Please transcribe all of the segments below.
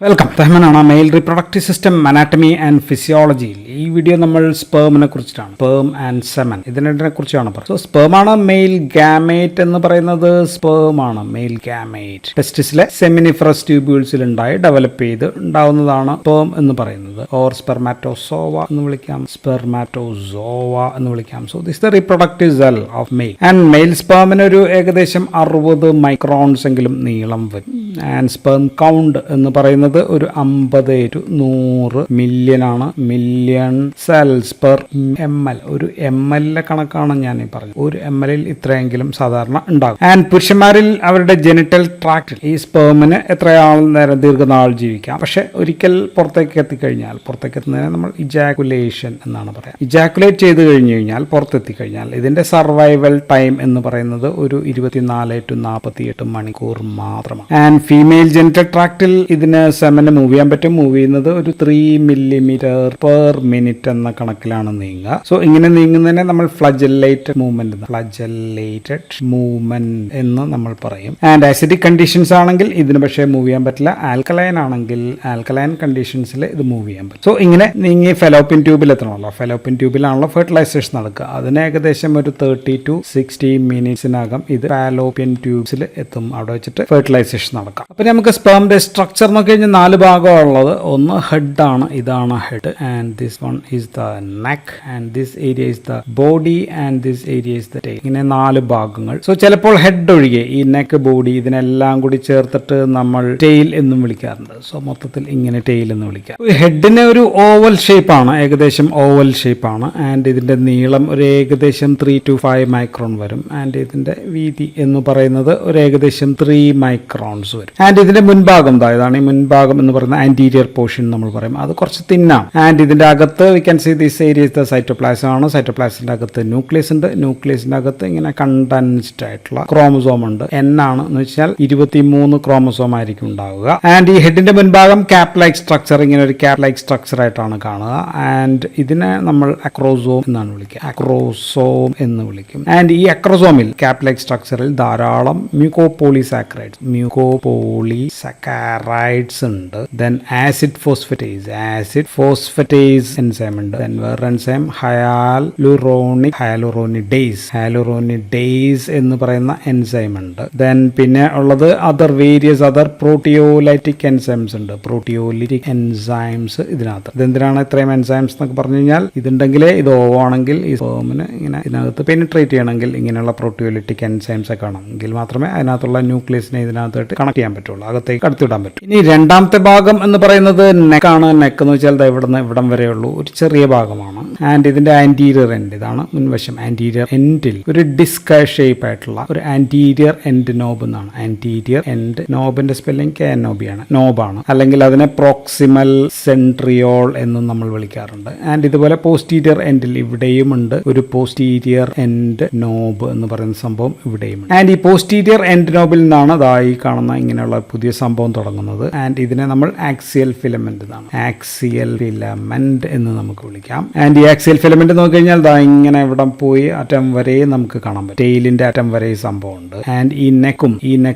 Welcome. റഹ്മാനാണ്. Male reproductive system anatomy and ഫിസിയോളജിയിൽ ഈ വീഡിയോ നമ്മൾ സ്പേമിനെ കുറിച്ചിട്ടാണ്. സ്പേം ആൻഡ് സെമൻ ഇതിനെ കുറിച്ചാണ് പറയുന്നത്. സോ സ്പേമാണ് മെയിൽ ഗാമേറ്റ് എന്ന് പറയുന്നത്. സ്പേമാണ് മെയിൽ ഗാമേറ്റ് ടെസ്റ്റിസിലെ സെമിനിഫറസ് ട്യൂബ്യൂൾസിൽ ഉണ്ടായി ഡെവലപ്പ് ചെയ്ത് ഉണ്ടാവുന്നതാണ് സ്പേം എന്ന് പറയുന്നത്. ഓർ സ്പെർമാറ്റോസോവ എന്ന് വിളിക്കാം, സ്പെർമാറ്റോസോവ എന്ന് വിളിക്കാം. So this the reproductive cell of male. And male സ്പേമിന് ഒരു ഏകദേശം 60 മൈക്രോൺസ് എങ്കിലും നീളം വരും. ആൻഡ് സ്പേം കൗണ്ട് എന്ന് പറയുന്നത് ഒരു 50 to 100 മില്യൺ ആണ്. Million cells per ml. ഒരു ml കണക്കാണ് ഞാൻ ഈ പറഞ്ഞത്. ഒരു ml ഇത്രയെങ്കിലും സാധാരണ ഉണ്ടാകും. ആൻഡ് പുരുഷന്മാരിൽ അവരുടെ ജെനിറ്റൽ ട്രാക്റ്റിൽ ഈ സ്പേമിന് എത്രയാൾ നേരം ദീർഘനാൾ ജീവിക്കാം. പക്ഷെ ഒരിക്കൽ പുറത്തേക്ക് എത്തിക്കഴിഞ്ഞാൽ, പുറത്തേക്ക് എത്തുന്നതിനെ നമ്മൾ ഇജാക്കുലേഷൻ എന്നാണ് പറയാം. ഇജാക്കുലേറ്റ് ചെയ്ത് കഴിഞ്ഞു കഴിഞ്ഞാൽ, പുറത്തെത്തിക്കഴിഞ്ഞാൽ ഇതിന്റെ സർവൈവൽ ടൈം എന്ന് പറയുന്നത് ഒരു 24 to 48 മണിക്കൂർ മാത്രമാണ്. ആൻഡ് ഫീമെയിൽ ജെനിറ്റൽ ട്രാക്റ്റിൽ ഇതിന് സെമന് മൂവ് ചെയ്യാൻ പറ്റും. മൂവ് ചെയ്യുന്നത് ഒരു 3 millimeter per minute എന്ന കണക്കിലാണ് നീങ്ങുക. സോ ഇങ്ങനെ നീങ്ങുന്നതിനെ നമ്മൾ ഫ്ലജല്ലേറ്റഡ് മൂവ്മെന്റ് എന്ന് നമ്മൾ പറയും. ആൻഡ് ആസിഡിക് കണ്ടീഷൻസ് ആണെങ്കിൽ ഇതിന് പക്ഷേ മൂവ് ചെയ്യാൻ പറ്റില്ല. ആൽക്കലൈൻ ആണെങ്കിൽ ആൽക്കലൈൻ കണ്ടീഷൻസിൽ ഇത് മൂവ് ചെയ്യാൻ പറ്റും. സോ ഇങ്ങനെ നീങ്ങി ഫെലോപ്പിൻ ട്യൂബിൽ എത്തണമല്ലോ. ഫെലോപ്പിൻ ട്യൂബിലാണല്ലോ ഫെർട്ടിലൈസേഷൻ നടക്കുക. അതിന് ഏകദേശം ഒരു 30 to 60 മിനിറ്റ്സിനകം ഇത് ഫാലോപ്പിയൻ ട്യൂബ്സിൽ എത്തും. അവിടെ വെച്ചിട്ട് ഫെർട്ടിലൈസേഷൻ നടക്കാം. അപ്പൊ നമുക്ക് സ്പേമിന്റെ സ്ട്രക്ചർ നോക്കി കഴിഞ്ഞാൽ 4 ഭാഗമുള്ളത്. ഒന്ന് ഹെഡ് ആണ്, ഇതാണ് head. And this one is the neck, and this area is the body, and this area is the tail. ഇങ്ങനെ 4 ഭാഗങ്ങൾ. സോ ചിലപ്പോൾ ഹെഡ് ഒഴികെ ഈ നെക്ക്, ബോഡി ഇതിനെല്ലാം കൂടി ചേർത്തിട്ട് നമ്മൾ ടെയിൽ എന്നും വിളിക്കാറുണ്ട്. സോ മൊത്തത്തിൽ ഇങ്ങനെ ടെയിൽ എന്ന് വിളിക്കാം. ഹെഡിന് ഒരു ഓവൽ ഷേപ്പാണ്, ഏകദേശം ഓവൽ ഷേപ്പാണ്. ആൻഡ് ഇതിന്റെ നീളം ഒരു ഏകദേശം 3 to 5 മൈക്രോൺ വരും. ആൻഡ് ഇതിന്റെ വീതി എന്ന് പറയുന്നത് ഒരു ഏകദേശം 3 മൈക്രോൺസ് വരും. ആൻഡ് ഇതിന്റെ മുൻഭാഗം ഇതാണ്. ഈ മുൻഭാഗം എന്ന് പറയുന്ന ആന്റീരിയർ പോർഷൻ നമ്മൾ പറയും. അത് കുറച്ച് തിന്നാം. ആൻഡ് ഇതിന്റെ അകത്ത് we can see this area the cytoplasm ആണ്. സൈറ്റോപ്ലാസിന്റെ അകത്ത് ന്യൂക്ലിയസ് ഉണ്ട്. ന്യൂക്ലിയസിന്റെ അകത്ത് ഇങ്ങനെ കണ്ടൻസ്ഡ് ആയിട്ടുള്ള ക്രോമസോം ഉണ്ട്. N ആണ് എന്ന് വെച്ചാൽ 23 ക്രോമസോം ആയിരിക്കും ഉണ്ടാവുക. ആൻഡ് ഈ ഹെഡിന്റെ മുൻഭാഗം ക്യാപ് ലൈക്ക് സ്ട്രക്ചർ, ഇങ്ങനെ ഒരു ക്യാപ് ലൈക്ക് സ്ട്രക്ചർ ആയിട്ടാണ് കാണുക. ആൻഡ് ഇതിനെ നമ്മൾ അക്രോസോം എന്നാണ് വിളിക്കുക. അക്രോസോം എന്ന് വിളിക്കും. ആൻഡ് ഈ അക്രോസോമിൽ ക്യാപ് ലൈക്ക് സ്ട്രക്ചറിൽ ധാരാളം മ്യൂക്കോപോളിസാക്കറൈഡ്സ് ഉണ്ട്. ദെൻ ആസിഡ് ഫോസ്ഫറ്റേസ് എൻസൈം ഉണ്ട്. ദെൻ വേറെ എൻസൈം ഹയാലുറോണിഡേസ് എന്ന് പറയുന്ന എൻസൈം ഉണ്ട്. ദെൻ പിന്നെ ഉള്ളത് വേരിയസ് അതർ പ്രോട്ടിയോലൈറ്റിക് എൻസൈംസ് ഉണ്ട്. പ്രോട്ടിയോലിറ്റിക് എൻസൈംസ് ഇതിനകത്ത്. ഇതെന്തിനാണ് ഇത്രയും എൻസൈംസ് എന്നൊക്കെ പറഞ്ഞു കഴിഞ്ഞാൽ, ഇതുണ്ടെങ്കിലേ ഇത് ഓവാണെങ്കിൽ ഈ സ്പേമിന് ഇങ്ങനെ ഇതിനകത്ത് പെനിട്രേറ്റ് ചെയ്യണമെങ്കിൽ ഇങ്ങനെയുള്ള പ്രോട്ടിയോലിറ്റിക് എൻസൈംസ് ഒക്കെ ആണെങ്കിൽ മാത്രമേ അതിനകത്തുള്ള ന്യൂക്ലിയസിനെ ഇതിനകത്തായിട്ട് കണക്ട് ചെയ്യാൻ പറ്റുള്ളൂ, അകത്തേക്ക് കടത്തിവിടാൻ പറ്റും. ഇനി രണ്ടാമത്തെ ഭാഗം എന്ന് പറയുന്നത് നെക്കാണ്. നെക്ക് എന്ന് വെച്ചാൽ ഇവിടുന്ന് ഇവിടം വരെയുള്ളൂ ഒരു ചെറിയ ഭാഗമാണ്. ആൻഡ് ഇതിന്റെ ആന്റീരിയർ എൻഡ്, ഇതാണ് മുൻവശം. ആന്റീരിയർ എൻഡിൽ ഒരു ഡിസ്ക് ഷേപ്പ് ആയിട്ടുള്ള ഒരു ആന്റീരിയർ എൻഡ് നോബ് എന്നാണ്. ആന്റീരിയർ എൻഡ് നോബിന്റെ സ്പെല്ലിംഗ് KNOB ആണ്, നോബാണ്. അല്ലെങ്കിൽ അതിനെ പ്രോക്സിമൽ സെൻട്രിയോൾ എന്നും നമ്മൾ വിളിക്കാറുണ്ട്. ആൻഡ് ഇതുപോലെ പോസ്റ്റീരിയർ എൻഡിൽ ഇവിടെയും ഉണ്ട് ഒരു പോസ്റ്റീരിയർ എൻഡ് നോബ് എന്ന് പറയുന്ന സംഭവം ഇവിടെയും ഉണ്ട്. ആൻഡ് ഈ പോസ്റ്റീരിയർ എൻഡ് നോബിൽ നിന്നാണ് ഈ കാണുന്ന ഇങ്ങനെയുള്ള പുതിയ സംഭവം തുടങ്ങുന്നത്. ആൻഡ് ഇതിനെ നമ്മൾ ആക്സിയൽ ഫിലമെന്റ് എന്നാണ്, ആക്സിയൽ ഫിലമെന്റ് എന്ന് നമുക്ക് വിളിക്കാം. ആൻഡ് ഈ ആക്സിയൽ ഫിലമെന്റ് നോക്കി കഴിഞ്ഞാൽ ഇങ്ങനെ ഇവിടെ പോയി അറ്റം വരെ നമുക്ക് കാണാൻ പറ്റും. ടെയിലിന്റെ അറ്റം വരെ സംഭവം ഉണ്ട്. ആൻഡ് ഈ നെക്കും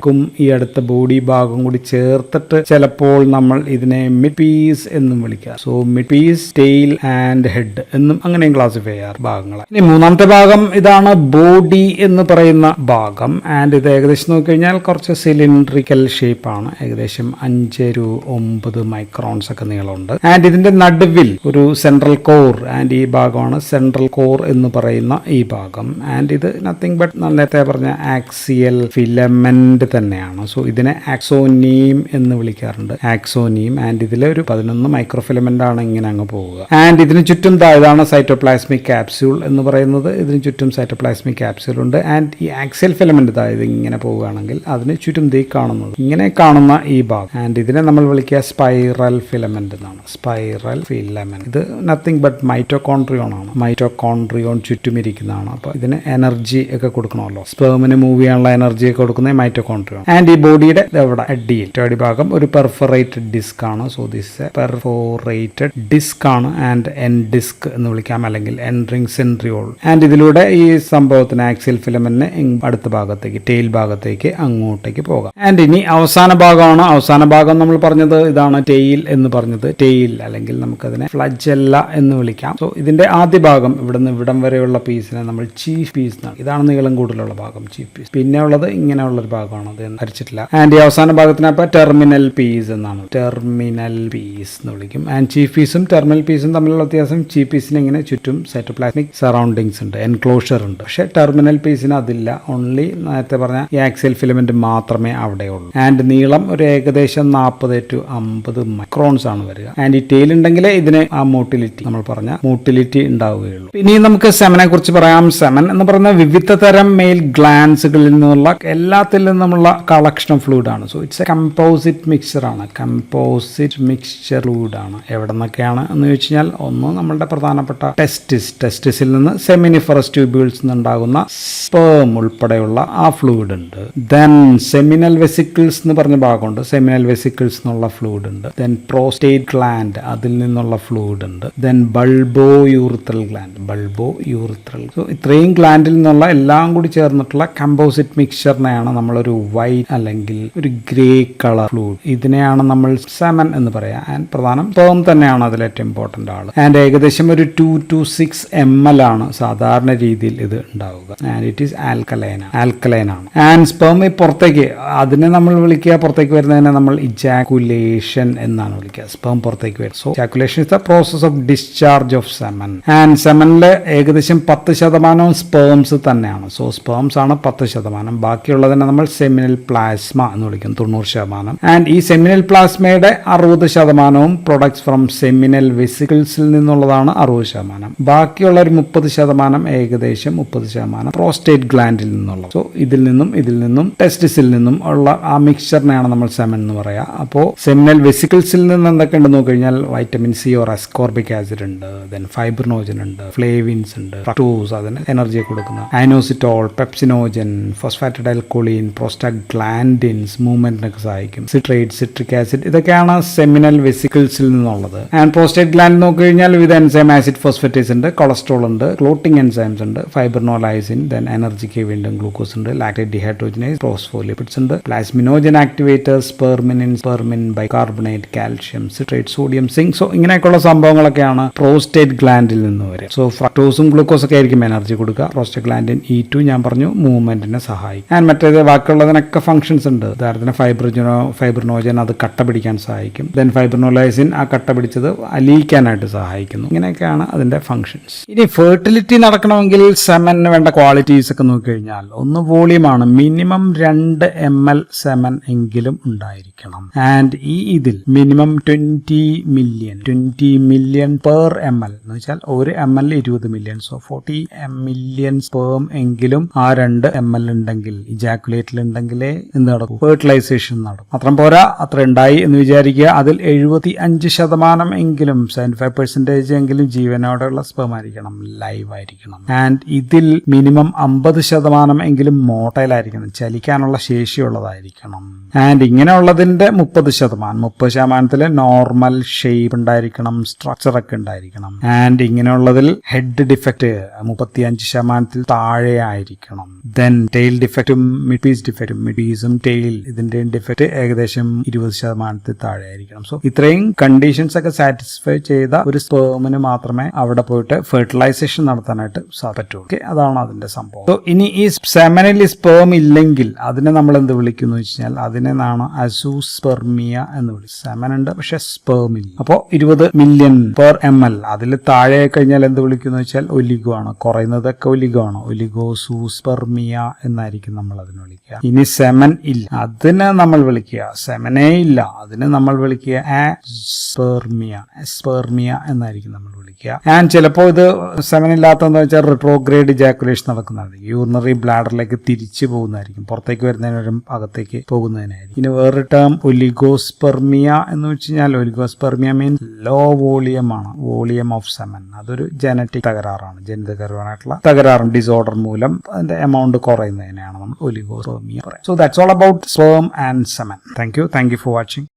ഈ അടുത്ത ബോഡി ഭാഗം കൂടി ചേർത്തിട്ട് ചിലപ്പോൾ നമ്മൾ ഇതിനെ മിഡ് പീസ് എന്നും വിളിക്കാം. So mid piece, tail and head എന്നും അങ്ങനെയും ക്ലാസിഫൈ ചെയ്യാറ് ഭാഗങ്ങളെ. ഇനി മൂന്നാമത്തെ ഭാഗം ഇതാണ് ബോഡി എന്ന് പറയുന്ന ഭാഗം. ആൻഡ് ഇത് ഏകദേശം നോക്കിക്കഴിഞ്ഞാൽ കുറച്ച് സിലിണ്ട്രിക്കൽ ഷേപ്പാണ്. ഏകദേശം 5 to 9 മൈക്രോൺസ് ഒക്കെ നീളമുണ്ട്. ആൻഡ് ഇതിന്റെ നടുവിൽ ഒരു സെൻട്രൽ കോർ, ആൻഡ് ഈ ഭാഗമാണ് സെൻട്രൽ കോർ എന്ന് പറയുന്ന ഈ ഭാഗം. ആൻഡ് ഇത് നത്തിങ് ബട്ട് നേരത്തെ പറഞ്ഞ ആക്സിയൽ ഫിലമെന്റ് തന്നെയാണ്. സോ ഇതിനെ ആക്സോനീം എന്ന് വിളിക്കാറുണ്ട്, ആക്സോനീം. ആൻഡ് ഇതിലെ ഒരു 11 മൈക്രോ ഫിലമെന്റ് ആണ് ഇങ്ങനെ അങ്ങ് പോവുക. ആൻഡ് ഇതിന് ചുറ്റും ഇതാണ് സൈറ്റോപ്ലാസ്മിക് ക്യാപ്സ്യൂൾ എന്ന് പറയുന്നത്. ഇതിന് ചുറ്റും സൈറ്റോപ്ലാസ്മിക് ക്യാപ്സ്യൂൾ ഉണ്ട്. ആൻഡ് ഈ ആക്സിയൽ ഫിലമെന്റ് ഇത് ഇങ്ങനെ പോവുകയാണെങ്കിൽ അതിന് ചുറ്റും കാണുന്നത് ഇങ്ങനെ കാണുന്ന ഈ ഭാഗം. ആൻഡ് ഇതിനെ നമ്മൾ വിളിക്കുക സ്പൈറൽ ഫിലമെന്റ് എന്നാണ്. സ്പൈറൽ ഫിലമെന്റ് ഇത് നത്തിങ് ബട്ട് മൈറ്റോകോൺട്രിയോൺ ആണ്. മൈറ്റോകോൺട്രിയോൺ ചുറ്റും ഇരിക്കുന്നതാണ്. അപ്പൊ ഇതിന് എനർജി ഒക്കെ കൊടുക്കണമല്ലോ. സ്പേമിന് മൂവ് ചെയ്യാനുള്ള എനർജി ഒക്കെ കൊടുക്കുന്ന മൈറ്റോകോൺട്രിയോൺ. ആൻഡ് ഈ ബോഡിയുടെ ഇവിടെ അടിയിൽ ഭാഗം ഒരു പെർഫറേറ്റഡ് ഡിസ്ക് ആണ്. സോ ദിസ് പെർഫോറേറ്റഡ് ഡിസ്ക് ആണ്. ആൻഡ് എൻ ഡിസ്ക് എന്ന് വിളിക്കാം, അല്ലെങ്കിൽ എൻട്രിങ് സെൻട്രിയോൾ. ആൻഡ് ഇതിലൂടെ ഈ സംഭവത്തിന് ആക്സിയൽ ഫിലമെന്റിന് അടുത്ത ഭാഗത്തേക്ക്, ടെയിൽ ഭാഗത്തേക്ക് അങ്ങോട്ടേക്ക് പോകാം. ആൻഡ് ഇനി അവസാന ഭാഗമാണ്. അവസാന ഭാഗം നമ്മൾ നമ്മൾ പറഞ്ഞത് ഇതാണ് ടെയിൽ എന്ന് പറഞ്ഞത്. ടെയിൽ അല്ലെങ്കിൽ നമുക്കതിനെ ഫ്ലജെല്ല എന്ന് വിളിക്കാം. സോ ഇതിന്റെ ആദ്യ ഭാഗം ഇവിടുന്ന് ഇവിടം വരെയുള്ള പീസിനെ നമ്മൾ ചീഫ് പീസ് എന്നാണ്. ഇതാണ് നീളം കൂടുതലുള്ള ഭാഗം, ചീഫ് പീസ്. പിന്നെ ഉള്ളത് ഇങ്ങനെയുള്ള ഒരു ഭാഗമാണ്, അത് ധരിച്ചിട്ടില്ല. ആൻഡ് ഈ അവസാന ഭാഗത്തിനപ്പോ ടെർമിനൽ പീസ് എന്നാണ്, ടെർമിനൽ പീസ് എന്ന് വിളിക്കും. ആൻഡ് ചീഫ് പീസും ടെർമിനൽ പീസും തമ്മിലുള്ള വ്യത്യാസം, ചീഫ് പീസിന് ഇങ്ങനെ ചുറ്റും സൈറ്റോപ്ലാസ്മിക് സറൗണ്ടിങ്സ് ഉണ്ട്, എൻക്ലോഷർ ഉണ്ട്. പക്ഷെ ടെർമിനൽ പീസിന് അതില്ല. ഓൺലി നേരത്തെ പറഞ്ഞ ഈ ആക്സിയൽ ഫിലമെന്റ് മാത്രമേ അവിടെ ഉള്ളൂ. ആൻഡ് നീളം ഒരു ഏകദേശം 40 to 50 മൈക്രോൺസ് ആണ് വരിക. ആൻഡ് ഈ ടെയിൽ ഉണ്ടെങ്കിലേ ഇതിന് ആ മോട്ടിലിറ്റി, നമ്മൾ പറഞ്ഞ മോട്ടിലിറ്റി ഉണ്ടാവുകയുള്ളൂ. ഇനി നമുക്ക് സെമനെ കുറിച്ച് പറയാം. സെമൻ എന്ന് പറയുന്ന വിവിധ തരം മെയിൽ ഗ്ലാൻസുകളിൽ നിന്നുള്ള എല്ലാത്തിൽ നിന്നുമുള്ള കളക്ഷൻ ഓഫ് ഫ്ലൂയിഡ് ആണ്. So it's A composite mixture ആണ്, കമ്പോസിറ്റ് മിക്സ്ചർ ഫ്ലൂയിഡ് ആണ്. എവിടെ നിന്നൊക്കെയാണ് എന്ന് ചോദിച്ചു കഴിഞ്ഞാൽ, ഒന്ന് നമ്മളുടെ പ്രധാനപ്പെട്ട ടെസ്റ്റിസിൽ നിന്ന് സെമിനിഫറസ് ട്യൂബ്യൂൾസ് നിന്നുണ്ടാകുന്ന സ്പേം ഉൾപ്പെടെയുള്ള ആ ഫ്ലൂയിഡ് ഉണ്ട്. ദെൻ സെമിനൽ വെസിക്കിൾസ് എന്ന് പറഞ്ഞ ഭാഗമുണ്ട്, സെമിനൽ വെസിക്കിൾസ് എന്നുള്ള ഫ്ലൂയിഡ് ഉണ്ട്. ദെൻ പ്രോസ്റ്റേറ്റ് ഗ്ലാൻഡ്, അതിൽ നിന്നുള്ള ഫ്ലൂയിഡ് ഉണ്ട്. Then bulbourethral gland, bulbourethral. So ഇത്രയും ഗ്ലാൻഡിൽ നിന്നുള്ള എല്ലാം കൂടി ചേർന്നിട്ടുള്ള കമ്പോസിറ്റ് മിക്സ്ചറിനെയാണ് നമ്മളൊരു വൈറ്റ് അല്ലെങ്കിൽ ഒരു ഗ്രേ കളർ ഫ്ലൂയിഡ്, ഇതിനെയാണ് നമ്മൾ സെമൻ എന്ന് പറയാം. ആൻഡ് പ്രധാനം സ്പേം തന്നെയാണ് അതിൽ ഏറ്റവും ഇമ്പോർട്ടന്റ് ആള്. ആൻഡ് ഏകദേശം ഒരു 2 to 6 ml ആണ് സാധാരണ രീതിയിൽ ഇത് ഉണ്ടാവുക. ആൻഡ് ഇറ്റ് ഈസ് ആൽക്കലൈൻ ആണ്. ആൻഡ് സ്പേം പുറത്തേക്ക്, അതിനെ നമ്മൾ വിളിക്കുക, പുറത്തേക്ക് വരുന്നതിനെ നമ്മൾ ഇജാക്കുലേഷൻ എന്നാണ് വിളിക്കുക. സ്പേം പുറത്തേക്ക് വരും. So ejaculation is the process of discharge of semen. And സെമനിലെ ഏകദേശം 10% സ്പേംസ് തന്നെയാണ്. സോ സ്പേംസ് ആണ് 10%. ബാക്കിയുള്ളതിനെ നമ്മൾ സെമിനൽ പ്ലാസ്മ എന്ന് വിളിക്കും, 90%. ആൻഡ് ഈ സെമിനൽ പ്ലാസ്മയുടെ 60% പ്രൊഡക്ട്സ് ഫ്രം സെമിനൽ വെസിക്കിൾസിൽ നിന്നുള്ളതാണ്, 60%. ബാക്കിയുള്ള ഒരു 30%, ഏകദേശം 30% പ്രോസ്റ്റേറ്റ് ഗ്ലാൻഡിൽ നിന്നുള്ള. സോ ഇതിൽ നിന്നും ടെസ്റ്റിസിൽ നിന്നും ഉള്ള ആ മിക്സ്ചറിനെയാണ് നമ്മൾ സെമൻ എന്ന് പറയാം. അപ്പോൾ സെമിനൽ വെസിക്കിൾസിൽ നിന്ന് എന്തൊക്കെ ഉണ്ടെന്ന് നോക്കി കഴിഞ്ഞാൽ vitamin C or ascorbic acid ഉണ്ട്, ദെൻ ഫൈബ്രിനോജൻ ഉണ്ട്, ഫ്ലേവിൻസ് ഉണ്ട്, ഫ്രക്ടോസ് അതിന് എനർജി കൊടുക്കുന്ന, ഐനോസിറ്റോൾ, പെപ്സിനോജൻ, ഫോസ്ഫാറ്റിഡൈൽകോളിൻ, പ്രോസ്റ്റാഗ്ലാൻഡിൻസ് മൂവ്മെന്റിനൊക്കെ സഹായിക്കും, സിട്രേറ്റ്, സിട്രിക് ആസിഡ്, ഇതൊക്കെയാണ് സെമിനൽ വെസിക്കിൾസിൽ നിന്നുള്ളത്. ആൻഡ് പ്രോസ്റ്റേറ്റ് ഗ്ലാൻഡ് നോക്കി കഴിഞ്ഞാൽ വിവിധ എൻസൈം ആസിഡ് ഫോസ്ഫേറ്റേസ് ഉണ്ട്, കൊളസ്ട്രോൾ ഉണ്ട്, ക്ലോട്ടിംഗ് എൻസൈംസ് ഉണ്ട്, ഫൈബ്രിനോലൈസിൻ, ദെൻ എനർജിക്ക് വീണ്ടും ഗ്ലൂക്കോസ് ഉണ്ട്, ലാക്ടേറ്റ് ഡിഹൈഡ്രോജനേസ്, പ്രോസ്ഫോലിപിഡ്സ് ഉണ്ട്, plasminogen activators, spermine, bicarbonate, calcium, citrate, sodium, zinc. So ഇങ്ങനെയൊക്കെയുള്ള സംഭവങ്ങളൊക്കെയാണ് പ്രോസ്റ്റേറ്റ് ഗ്ലാൻഡിൽ നിന്ന് വരും. സോ ഫ്രക്ടോസും ഗ്ലൂക്കോസ് ഒക്കെ ആയിരിക്കും എനർജി കൊടുക്കുക. പ്രോസ്റ്റേറ്റ് ഗ്ലാൻഡിൻ E2 ഞാൻ പറഞ്ഞു മൂവ്മെന്റിനെ സഹായിക്കും. ആൻഡ് മറ്റേത് ബാക്കിയുള്ളതിനൊക്കെ ഫംഗ്ഷൻസ് ഉണ്ട്. ഉദാഹരണത്തിന് ഫൈബ്രിനോജൻ അത് കട്ട പിടിക്കാൻ സഹായിക്കും. ദെൻ ഫൈബ്രിനോലൈസിൻ ആ കട്ട പിടിച്ചത് അലിയിക്കാനായിട്ട് സഹായിക്കുന്നു. ഇങ്ങനെയൊക്കെയാണ് അതിന്റെ ഫംഗ്ഷൻസ്. ഇനി ഫെർട്ടിലിറ്റി നടക്കണമെങ്കിൽ സെമന് വേണ്ട ക്വാളിറ്റീസ് ഒക്കെ നോക്കിക്കഴിഞ്ഞാൽ, ഒന്ന് വോളിയമാണ്. മിനിമം 2 ml സെമൻ എങ്കിലും ഉണ്ടായിരിക്കണം. ആൻഡ് ഇതിൽ മിനിമം 20 മില്യൺ പെർ ml എന്ന് വെച്ചാൽ ഒരു ml 20 million. So 40 million sperm എങ്കിലും ആ 2 ml ഉണ്ടെങ്കിൽ, ഇജാക്കുലേറ്റിൽ ഉണ്ടെങ്കിലേ എന്ത് നടക്കും, ഫെർട്ടിലൈസേഷൻ നടക്കും. അത്രയും പോരാ, അത്ര ഉണ്ടായി എന്ന് വിചാരിക്കുക. അതിൽ 75% എങ്കിലും 75% എങ്കിലും ജീവനോടെയുള്ള സ്പേം ആയിരിക്കണം, ലൈവ് ആയിരിക്കണം. ആൻഡ് ഇതിൽ മിനിമം 50% എങ്കിലും മോട്ടൈൽ ആയിരിക്കണം, ചലിക്കാനുള്ള ശേഷിയുള്ളതായിരിക്കണം. ആൻഡ് ഇങ്ങനെയുള്ളതിന്റെ 30% നോർമൽ ഷേപ്പ് ഉണ്ടായിരിക്കണം, സ്ട്രക്ചർ ഒക്കെ ഉണ്ടായിരിക്കണം. ആൻഡ് ഇങ്ങനെയുള്ളതിൽ ഹെഡ് ഡിഫക്റ്റ് 35% താഴെ ആയിരിക്കണം. ദെൻ ടെയിൽ ഡിഫക്റ്റും മിഡ്പീസും ടെയിൽ ഇതിന്റെയും ഡിഫക്റ്റ് ഏകദേശം 20% താഴെ ആയിരിക്കണം. സോ ഇത്രയും കണ്ടീഷൻസ് ഒക്കെ സാറ്റിസ്ഫൈ ചെയ്ത ഒരു സ്പേമിന് മാത്രമേ അവിടെ പോയിട്ട് ഫെർട്ടിലൈസേഷൻ നടത്താനായിട്ട് പറ്റൂ. അതാണ് അതിന്റെ സംഭവം. സോ ഇനി ഈ സെമനിൽ സ്പേം ഇല്ലെങ്കിൽ അതിനെ നമ്മൾ എന്ത് വിളിക്കുന്നു വെച്ച് കഴിഞ്ഞാൽ, അതിനെ അസൂസ്പെർമിയ എന്ന് വിളിക്കും. സെമൻ ഉണ്ട് പക്ഷെ സ്പേം ഇല്ല. അപ്പോ 20 മില്യൺ പെർ ml, അതിൽ താഴെ കഴിഞ്ഞാൽ എന്ത് വിളിക്കുന്നു വെച്ചാൽ ഒലിഗോ ആണ്. കുറയുന്നതൊക്കെ ഒലിഗോ ആണ്, ഒലിഗോസൂസ്പെർമിയ എന്നായിരിക്കും നമ്മൾ അതിനെ വിളിക്കുക. ഇനി സെമൻ ഇല്ല, അതിനെ നമ്മൾ വിളിക്കുക, സെമനേ ഇല്ല, അതിനെ നമ്മൾ വിളിക്കുക എസ്പെർമിയ എന്നായിരിക്കും നമ്മൾ വിളിക്കുക. ആൻഡ് ചിലപ്പോൾ ഇത് സെമൻ ഇല്ലാത്തതെന്ന് വെച്ചാൽ റിട്രോഗ്രേഡ് ഇജാക്കുലേഷൻ നടക്കുന്നതാണ്, യൂറിനറി ബ്ലാഡറിലേക്ക് തിരിച്ചു പോകുന്നതായിരിക്കും, പുറത്തേക്ക് വരുന്നതിനും അകത്തേക്ക് പോകുന്നതിനായിരിക്കും. ഇനി വേറൊരു ടേം ഒലിഗോസ്പെർമിയ എന്ന് വെച്ച് കഴിഞ്ഞാൽ, ഒലിഗോസ്പെർമിയ മീൻസ് ലോ വോളിയം ആണ്, വോളിയം ഓഫ് സെമൻ. അതൊരു ജനറ്റിക് തകരാറാണ്, ജനിതകപരമായിട്ടുള്ള തകരാറും ഡിസോർഡർ മൂലം അതിന്റെ എമൗണ്ട് കുറയുന്നതിനെയാണ് നമ്മൾ ഒലിഗോസ്പെർമിയ പറയുന്നത്. So that's all about sperm and semen. Thank you for watching.